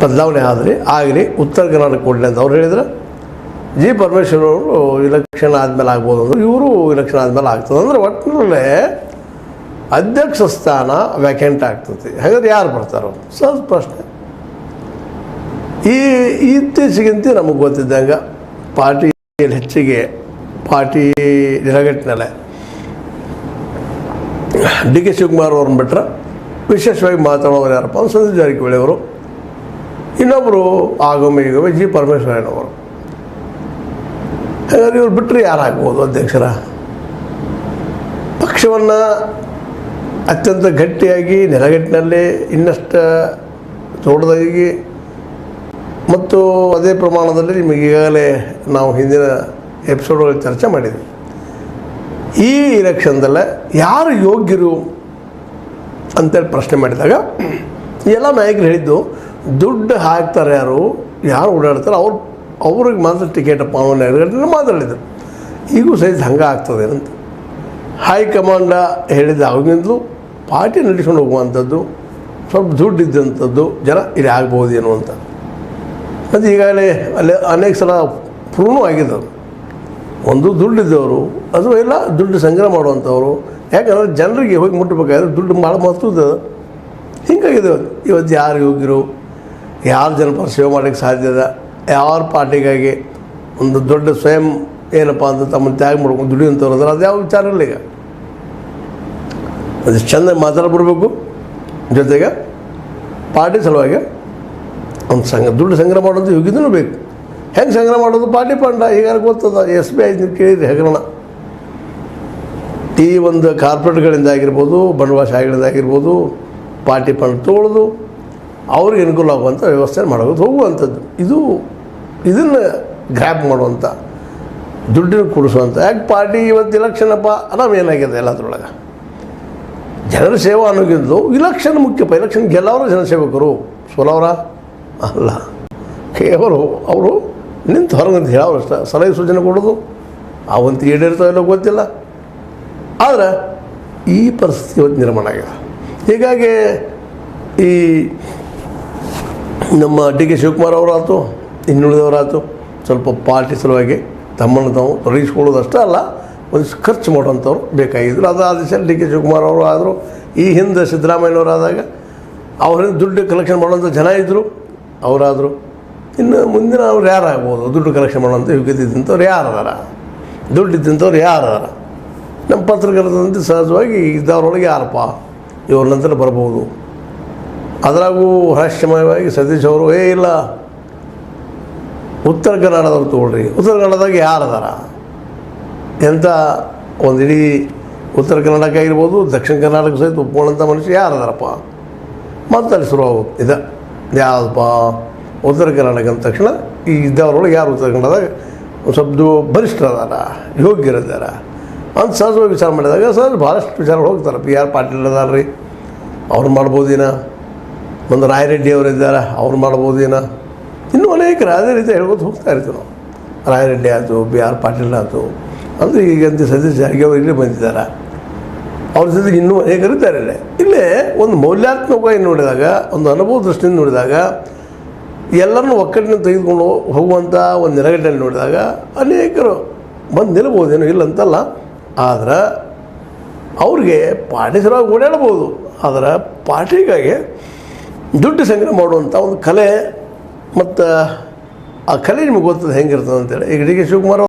ಬದಲಾವಣೆ ಆದರೆ ಆಗಲಿ ಉತ್ತರ ಕರ್ನಾಟಕ ಕೊಡಲಿ ಅಂತ ಅವ್ರು ಹೇಳಿದ್ರೆ, ಜಿ ಪರಮೇಶ್ವರ್ ಅವರು ಇಲೆಕ್ಷನ್ ಆದಮೇಲೆ ಆಗ್ಬೋದು ಅಂದ್ರೆ ಇವರು ಇಲೆಕ್ಷನ್ ಆದಮೇಲೆ ಆಗ್ತದೆ ಅಂದ್ರೆ ಒಟ್ಟಿನಲ್ಲೇ ಅಧ್ಯಕ್ಷ ಸ್ಥಾನ ವ್ಯಾಕೆಂಟ್ ಆಗ್ತದೆ. ಹಾಗಾದ್ರೆ ಯಾರು ಬರ್ತಾರೋ ಸಹಜ ಪ್ರಶ್ನೆ. ಇತ್ತೀಚೆಗಿಂತ ನಮಗೆ ಗೊತ್ತಿದ್ದಂಗೆ ಪಾರ್ಟಿಯಲ್ಲಿ ಹೆಚ್ಚಿಗೆ ಪಾರ್ಟಿ ನೆಲಗಟ್ಟಿನಲ್ಲೇ ಡಿ ಕೆ ಶಿವಕುಮಾರ್ ಅವ್ರನ್ನ ಬಿಟ್ಟರೆ ವಿಶೇಷವಾಗಿ ಮಾತಾಡೋರು ಯಾರಪ್ಪ ಸಂಜೀವ್ ಜಾರಕಿಹೊಳಿ ಅವರು, ಇನ್ನೊಬ್ಬರು ಆಗೊಮ್ಮೆ ಈಗೊಮ್ಮೆ ಜಿ ಪರಮೇಶ್ವರಯ್ಯನವರು. ಹಾಗಾದ್ರೆ ಇವ್ರು ಬಿಟ್ಟರೆ ಯಾರಾಗ್ಬೋದು ಅಧ್ಯಕ್ಷರ? ಪಕ್ಷವನ್ನು ಅತ್ಯಂತ ಗಟ್ಟಿಯಾಗಿ ನೆಲಗಟ್ಟಿನಲ್ಲಿ ಇನ್ನಷ್ಟು ದೊಡ್ಡದಾಗಿ ಮತ್ತು ಅದೇ ಪ್ರಮಾಣದಲ್ಲಿ ನಿಮಗೆ ಈಗಾಗಲೇ ನಾವು ಹಿಂದಿನ ಎಪಿಸೋಡ್ಗಳಲ್ಲಿ ಚರ್ಚೆ ಮಾಡಿದ್ವಿ. ಈ ಇಲೆಕ್ಷನ್ದಲ್ಲೇ ಯಾರು ಯೋಗ್ಯರು ಅಂತೇಳಿ ಪ್ರಶ್ನೆ ಮಾಡಿದಾಗ ಎಲ್ಲ ನಾಯಕರು ಹೇಳಿದ್ದು, ದುಡ್ಡು ಹಾಕ್ತಾರೆ ಯಾರು ಓಡಾಡ್ತಾರೆ ಅವ್ರಿಗೆ ಮಾತ್ರ ಟಿಕೆಟಪ್ಪ ಅವನ ನೆರಗಟ್ಟಿನ ಮಾತಾಡಿದರು. ಈಗೂ ಸಹಿತ ಹಂಗೆ ಆಗ್ತದೆ ಅಂತ ಹೈಕಮಾಂಡ ಹೇಳಿದ ಅವಾಗಿಂದಲೂ ಪಾರ್ಟಿ ನಡೆಸ್ಕೊಂಡು ಹೋಗುವಂಥದ್ದು, ಸ್ವಲ್ಪ ದುಡ್ಡು ಇದ್ದಂಥದ್ದು ಜನ ಇಲ್ಲಿ ಆಗ್ಬೋದೇನೋ ಅಂತ. ಮತ್ತು ಈಗಾಗಲೇ ಅಲ್ಲಿ ಅನೇಕ ಸಲ ಪ್ರೂವ್ ಆಗಿದ್ದವು. ಒಂದು ದುಡ್ಡಿದ್ದವರು ಅದು ಎಲ್ಲ ದುಡ್ಡು ಸಂಗ್ರಹ ಮಾಡುವಂಥವ್ರು, ಯಾಕಂದರೆ ಜನರಿಗೆ ಹೋಗಿ ಮುಟ್ಟಬೇಕಾದ್ರೆ ದುಡ್ಡು ಭಾಳ ಮಹತ್ವದ. ಹಿಂಗಾಗಿದೆ ಇವತ್ತು ಯಾರು ಯೋಗ್ಯರು, ಯಾರು ಜನಪರ ಸೇವೆ ಮಾಡೋಕ್ಕೆ ಸಾಧ್ಯದ, ಯಾರು ಪಾರ್ಟಿಗಾಗಿ ಒಂದು ದೊಡ್ಡ ಸ್ವಯಂ ಏನಪ್ಪ ಅಂತ ತಮ್ಮನ್ನು ತ್ಯಾಗ ಮಾಡ್ಕೊಂಡು ದುಡಿಯುವಂಥವ್ರು ಅಂದ್ರೆ ಅದು ಯಾವ ವಿಚಾರ ಇಲ್ಲ. ಈಗ ಅದು ಚೆಂದ ಮಾತಾಡ್ಬಿಡ್ಬೇಕು, ಜೊತೆಗೆ ಪಾರ್ಟಿ ಸಲುವಾಗಿ ಒಂದು ದುಡ್ಡು ಸಂಗ್ರಹ ಮಾಡೋದು ಯೋಗ್ಯದೂ ಬೇಕು. ಹೆಂಗೆ ಸಂಗ್ರಹ ಮಾಡೋದು? ಪಾರ್ಟಿ ಫಂಡ ಈಗಾರು ಗೊತ್ತದ. SBI ಕೇಳಿದ್ರಿ ಹಗರಣ, ಈ ಒಂದು ಕಾರ್ಪೊರೇಟ್ಗಳಿಂದ ಆಗಿರ್ಬೋದು, ಬಂಡವಾಳಶಾಹಿಗಳಿಂದ ಆಗಿರ್ಬೋದು, ಪಾರ್ಟಿ ಫಂಡ್ ತೊಗೊಳ್ಳೋದು, ಅವ್ರಿಗೆ ಅನುಕೂಲ ಆಗುವಂಥ ವ್ಯವಸ್ಥೆ ಮಾಡೋದು ಹೋಗುವಂಥದ್ದು. ಇದನ್ನು ಗ್ರ್ಯಾಪ್ ಮಾಡುವಂಥ, ದುಡ್ಡನ್ನು ಕೊಡಿಸುವಂಥ. ಯಾಕೆ ಪಾರ್ಟಿ ಇವತ್ತು ಇಲೆಕ್ಷನಪ್ಪ ನಾವೇನಾಗಿದೆ ಎಲ್ಲದ್ರೊಳಗೆ ಜನರ ಸೇವಾ ಅನ್ನೋಗಿದ್ದು ಇಲೆಕ್ಷನ್ ಮುಖ್ಯಪ್ಪ. ಇಲೆಕ್ಷನ್ ಗೆಲ್ಲವರು ಜನಸೇವಕರು, ಸೋಲವರ ಅಲ್ಲ. ಕೇವಲ ಅವರು ನಿಂತು ಹೊರಗಂತ ಹೇಳೋರು ಅಷ್ಟೇ, ಸಲಹೆ ಸೂಚನೆ ಕೊಡೋದು. ಅವಂತ ಈಡೇರ್ತಾವೆಲ್ಲ ಗೊತ್ತಿಲ್ಲ. ಆದರೆ ಈ ಪರಿಸ್ಥಿತಿ ಇವತ್ತು ನಿರ್ಮಾಣ ಆಗಿದೆ. ಹೀಗಾಗಿ ಈ ನಮ್ಮ ಡಿ ಕೆ ಶಿವಕುಮಾರ್ ಅವರಾಯ್ತು, ಇನ್ನುಳಿದವರಾಯ್ತು, ಸ್ವಲ್ಪ ಪಾರ್ಟಿ ಸಲುವಾಗಿ ತಮ್ಮನ್ನು ತಾವು ತೊಡಗಿಸ್ಕೊಳ್ಳೋದಷ್ಟೇ ಅಲ್ಲ, ಒಂದು ಖರ್ಚು ಮಾಡುವಂಥವ್ರು ಬೇಕಾಗಿದ್ದರು. ಅದು ಆ ದಿವಸ ಡಿ ಕೆ ಶಿವಕುಮಾರ್ ಅವರು ಆದರು. ಈ ಹಿಂದೆ ಸಿದ್ದರಾಮಯ್ಯನವರಾದಾಗ ಅವರಿಂದ ದುಡ್ಡು ಕಲೆಕ್ಷನ್ ಮಾಡುವಂಥ ಜನ ಇದ್ದರು, ಅವರಾದರು. ಇನ್ನು ಮುಂದಿನ ಅವ್ರು ಯಾರಾಗ್ಬೋದು? ದುಡ್ಡು ಕಲೆಕ್ಷನ್ ಮಾಡುವಂಥ ಯೋಗ್ಯತೆ ಇದ್ದಂಥವ್ರು ಯಾರು ಅದಾರ, ದುಡ್ಡು ಇದ್ದಂಥವ್ರು ಯಾರು ಅದಾರ? ನಮ್ಮ ಪತ್ರಕರ್ತರಂತೆ ಸಹಜವಾಗಿ ಇದ್ದವ್ರೊಳಗೆ ಯಾರಪ್ಪ ಇವ್ರ ನಂತರ ಬರ್ಬೋದು. ಅದರಾಗೂ ರಹಸ್ಯಮಯವಾಗಿ ಸತೀಶ್ ಅವರು ಇಲ್ಲ ಉತ್ತರ ಕನ್ನಡದವ್ರು ತೊಗೊಳ್ರಿ, ಉತ್ತರ ಕನ್ನಡದಾಗ ಯಾರು ಅದಾರ, ಎಂಥ ಒಂದು ಇಡೀ ಉತ್ತರ ಕರ್ನಾಟಕ ಆಗಿರ್ಬೋದು, ದಕ್ಷಿಣ ಕರ್ನಾಟಕ ಸಹಿತ ಒಪ್ಕೊಳ್ಳೋಂಥ ಮನುಷ್ಯ ಯಾರು ಅದಾರಪ್ಪ? ಮತ್ತು ಅಲ್ಲಿ ಶುರುವಾಗುತ್ತೆ. ಇದು ಯಾವುದಪ್ಪ ಉತ್ತರ ಕರ್ನಾಟಕ ಅಂದ ತಕ್ಷಣ ಈ ಇದ್ದವ್ರೊಳಗೆ ಯಾರು ಉತ್ತರ ಕನ್ನಡದಾಗ ಸ್ವಲ್ಪ ಬಲಿಷ್ಠರದಾರ, ಯೋಗ್ಯರಿದ್ದಾರ ಅಂತ ಸಹಜವಾಗಿ ವಿಚಾರ ಮಾಡಿದಾಗ ಸಹಜ ಭಾಳಷ್ಟು ವಿಚಾರಗಳು ಹೋಗ್ತಾರೆ. PR ಪಾಟೀಲ್ ಅದಾರ ರೀ, ಅವ್ರು ಮಾಡ್ಬೋದೇನ, ಒಂದು ರಾಯರೆಡ್ಡಿ ಅವರಿದ್ದಾರೆ, ಅವ್ರು ಮಾಡ್ಬೋದೇನ, ಇನ್ನೂ ಅನೇಕರು ಅದೇ ರೀತಿ ಹೇಳ್ಬೋದು ಹೋಗ್ತಾ ಇರ್ತೀವಿ ನಾವು. ರಾಯರೆಡ್ಡಿ ಆಯಿತು, PR ಪಾಟೀಲ್ ಆಯಿತು, ಅಂದರೆ ಈಗಂತ ಸತೀಶ್ ಜಾರಕಿಹೊಳಿ ಇಲ್ಲೇ ಬಂದಿದ್ದಾರೆ. ಅವ್ರ ಜೊತೆಗೆ ಇನ್ನೂ ಅನೇಕರಿದ್ದಾರೆ. ಇಲ್ಲೇ ಒಂದು ಮೌಲ್ಯಾತ್ಮಕವಾಗಿ ನೋಡಿದಾಗ, ಒಂದು ಅನುಭವ ದೃಷ್ಟಿಯಿಂದ ನೋಡಿದಾಗ, ಎಲ್ಲರನ್ನೂ ಒಕ್ಕಟ್ಟಿನ ತೆಗೆದುಕೊಂಡು ಹೋಗುವಂಥ ಒಂದು ನೆಲಗಟ್ಟಲ್ಲಿ ನೋಡಿದಾಗ ಅನೇಕರು ಬಂದು ನಿಲ್ಬೋದೇನೋ, ಇಲ್ಲ ಅಂತಲ್ಲ. ಆದ್ರೆ ಅವ್ರಿಗೆ ಪಾರ್ಟಿ ಸಲುವಾಗಿ ಓಡಾಡ್ಬೋದು. ಆದರೆ ಪಾರ್ಟಿಗಾಗಿ ದುಡ್ಡು ಸಂಗ್ರಹ ಮಾಡುವಂಥ ಒಂದು ಕಲೆ, ಮತ್ತು ಆ ಕಲೆ ನಿಮಗೆ ಗೊತ್ತದ ಹೆಂಗಿರ್ತದೆ ಅಂತೇಳಿ. ಈಗ ಡಿ ಕೆ ಶಿವಕುಮಾರ್